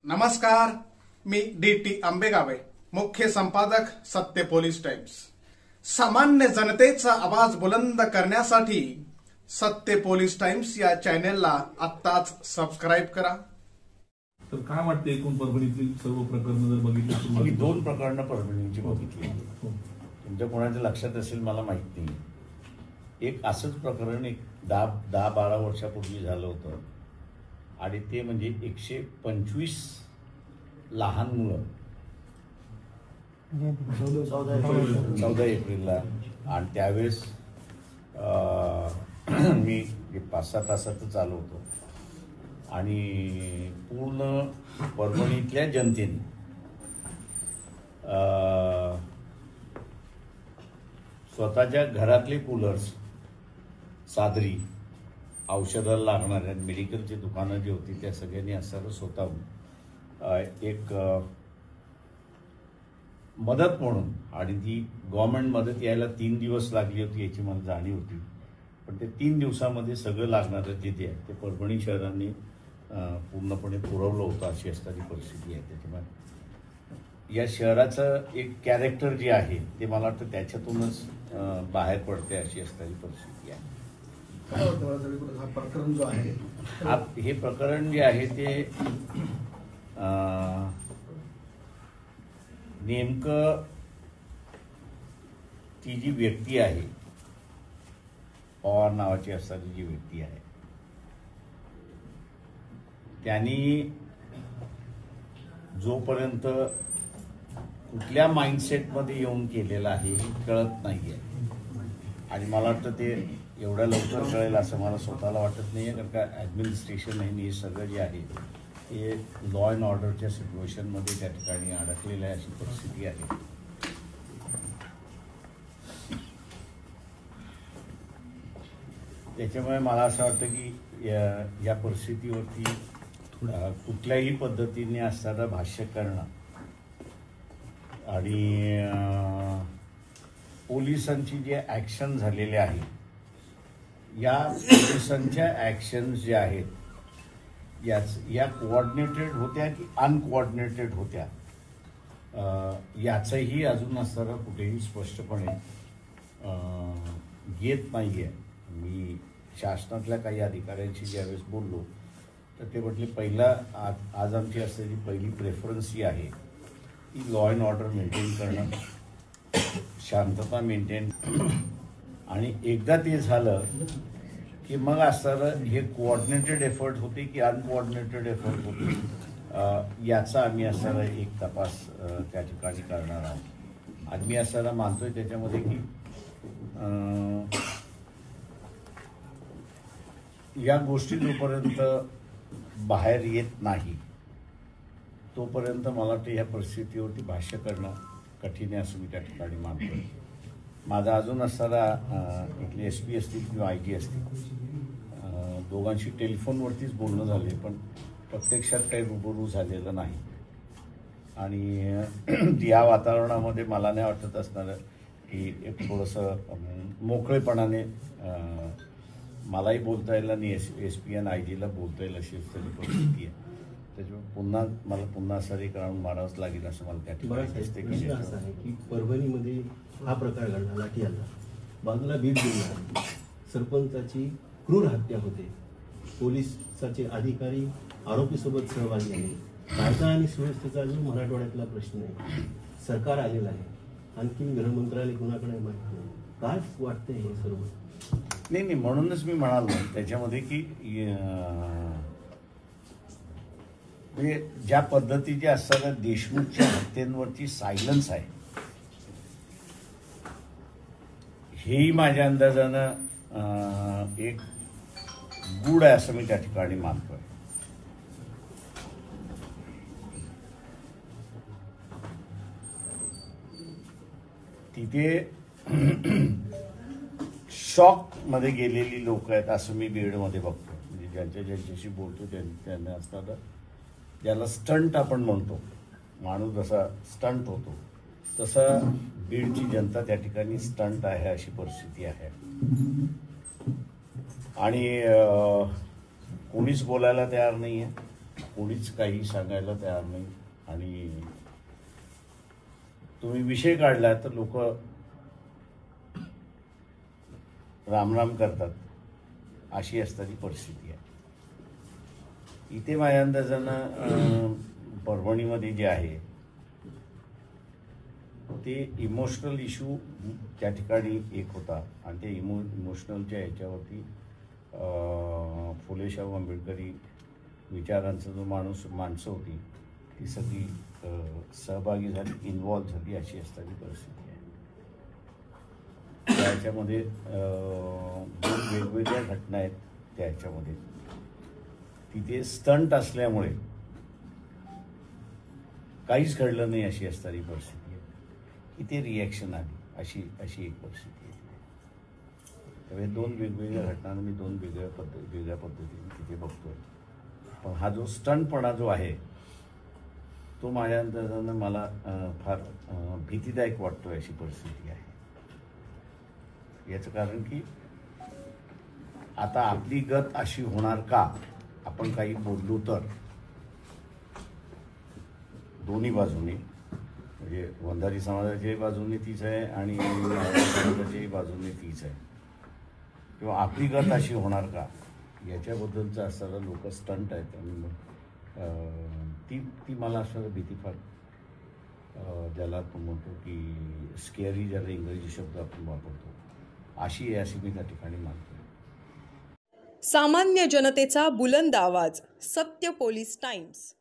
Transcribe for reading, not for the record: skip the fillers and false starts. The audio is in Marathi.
नमस्कार, मी डी.टी. आंबेगावे, मुख्य संपादक सत्य पोलीस टाइम्स। सामान्य जनतेचा आवाज बुलंद करण्यासाठी सत्य पोलीस टाइम्स या चॅनेलला आत्ताच सबस्क्राइब करा। तर काय वाटतं एकूण परभणीतील सर्व प्रकरण जर बघितली मी 2 प्रकरणं परभणीची बघितली। तुमच्या कोणाच्या लक्षात असेल मला माहित नाही। एक असंच प्रकरण एक 10-12 वर्षापूर्वी झालं होतं आणि ते म्हणजे 125 लहान मुलं 14 एप्रिलला आणि त्यावेळेस मी 5-6 तासातच आलो होतो आणि पूर्ण परभणीतल्या जनतेने स्वतःच्या घरातले कूलर्स, चादरी, औषधाला लागणाऱ्या मेडिकलची दुकानं जी होती त्या सगळ्यांनी असताना स्वतःहून एक मदत म्हणून, आणि ती गव्हर्नमेंट मदत यायला 3 दिवस लागली होती याची मला जाणीव होती, पण ते 3 दिवसामध्ये सगळं लागणारं जे आहे ते परभणी शहरांनी पूर्णपणे पुरवलं होतं अशी असणारी परिस्थिती आहे। त्याच्यामुळे या शहराचं एक कॅरेक्टर जे आहे ते मला वाटतं त्याच्यातूनच बाहेर पडते अशी असणारी परिस्थिती आहे। हा प्रकरण जो आहे हे प्रकरण जे आहे ते नेमकं ती जी व्यक्ती आहे, पवार नावाची असणारी जी व्यक्ती आहे, त्यांनी जोपर्यंत कुठल्या माइंडसेटमध्ये येऊन केलेलं आहे हे कळत नाही आहे आणि मला वाटतं ते एवढ्या लवकर कळेल असं मला स्वतःला वाटत नाही आहे, कारण का ॲडमिनिस्ट्रेशन हे सगळं जे आहे ते लॉ अँड ऑर्डरच्या सिच्युएशनमध्ये त्या ठिकाणी अडकलेलं आहे अशी परिस्थिती आहे। त्याच्यामुळे मला असं वाटतं की या परिस्थितीवरती कुठल्याही पद्धतीने असणारं भाष्य करणं आणि पोलिसांची जे ॲक्शन झालेले आहे, या पोलिसांच्या ॲक्शन्स ज्या आहेत या कोऑर्डिनेटेड होत्या की अनकोऑर्डिनेटेड होत्या याचंही अजून असणारं कुठेही स्पष्टपणे येत नाही आहे। मी शासनातल्या काही अधिकाऱ्यांशी ज्यावेळेस बोललो तर ते म्हटले आज आमची असलेली पहिली प्रेफरन्स ही आहे की लॉ अँड ऑर्डर मेंटेन करणं, शांतता मेंटेन, आणि एकदा ते झालं की मग असणारं हे कोऑर्डिनेटेड एफर्ट होते की अनकोऑर्डिनेटेड एफर्ट होते याचा आम्ही असणारा एक तपास त्या ठिकाणी करणार आहोत। आज मी असणारा मानतोय त्याच्यामध्ये की या गोष्टी जोपर्यंत बाहेर येत नाही तोपर्यंत मला वाटतं ह्या परिस्थितीवरती भाष्य करणं कठीण आहे असं मी त्या ठिकाणी मानतोय। माझा अजून असणारा इथले SP असतील किंवा IG असतील दोघांशी टेलिफोनवरतीच बोलणं झाले, पण प्रत्यक्षात काही रूबरू झालेलं नाही आणि या वातावरणामध्ये मला नाही वाटत असणारं की एक थोडंसं मोकळेपणाने मलाही बोलता येईल आणि SP आणि IG ला बोलता येईल अशी तरी परिस्थिती आहे। त्याच्यामुळे मला पुन्हा सरलीकरण मारावंच लागेल असं मला त्या ठिकाणी दिसते की परभणीमध्ये हा प्रकार घडला, लाठी हल्ला, बाजूला बीड जिल्हा, सरपंचाची क्रूर हत्या होते, पोलिसाचे अधिकारी आरोपीसोबत सहभागी आहे, कायदा आणि सुव्यवस्थेचा जो मराठवाड्यातला प्रश्न आहे, सरकार आलेलं आहे, आणखी गृहमंत्रालय कुणाकडे माहित नाही, काय वाटतंय हे सर्व? नाही, म्हणूनच मी म्हणालो त्याच्यामध्ये की म्हणजे ज्या पद्धतीचे असताना देशमुखच्या हत्येंवरची सायलन्स आहे हेही माझ्या अंदाजानं एक गूढ आहे असं मी त्या ठिकाणी मानतोय। तिथे शॉक मध्ये गेलेली लोक आहेत असं मी बीडमध्ये बघतो, म्हणजे ज्यांच्याशी बोलतो त्यांना असताना ज्याला स्टंट आपण म्हणतो, माणूस जसा स्टंट होतो तसं बीडची जनता त्या ठिकाणी स्टंट आहे अशी परिस्थिती आहे आणि कोणीच बोलायला तयार नाही आहे। कोणीच काही सांगायला तयार नाही आणि तुम्ही विषय काढला तर लोक रामराम करतात, अशी असणारी परिस्थिती आहे. इथे माझ्या अंदाजानं परभणीमध्ये जे आहे ते इमोशनल इश्यू त्या ठिकाणी एक होता आणि ते इमोशनलच्या ह्याच्यावरती फुले शाहू आंबेडकरी विचारांचा जो माणसं होती ती सगळी सहभागी झाली, इन्व्हॉल्व झाली, अशी असणारी परिस्थिती आहे. त्याच्यामध्ये 2 वेगवेगळ्या घटना आहेत. त्याच्यामध्ये तिथे स्टंट असल्यामुळे काहीच घडलं नाही अशी असणारी परिस्थिती आहे. इथे रिॲक्शन आली अशी एक परिस्थिती आहे. त्यामुळे 2 वेगवेगळ्या घटना मी 2 वेगळ्या पद्धतीने तिथे बघतोय. पण हा जो स्टंटपणा जो आहे तो माझ्या अंदाजानं मला फार भीतीदायक वाटतोय अशी परिस्थिती आहे. याचं कारण की आता आपली गत अशी होणार का, आपण काही बोललो तर दोन्ही बाजूने, म्हणजे वंजारी समाजाच्याही बाजूने तीच आहे आणि समाजाच्याही बाजूने तीच आहे, किंवा आपली गत अशी होणार का याच्याबद्दलचं असणारा लोक स्टंट आहेत. आणि ती मला असणारी भीती फार, ज्याला आपण म्हणतो की स्केअरी, ज्याला इंग्रजी शब्द आपण वापरतो, अशी आहे अशी मी त्या ठिकाणी मानतो. सामान्य जनतेचा बुलंद आवाज, सत्य पोलीस टाइम्स.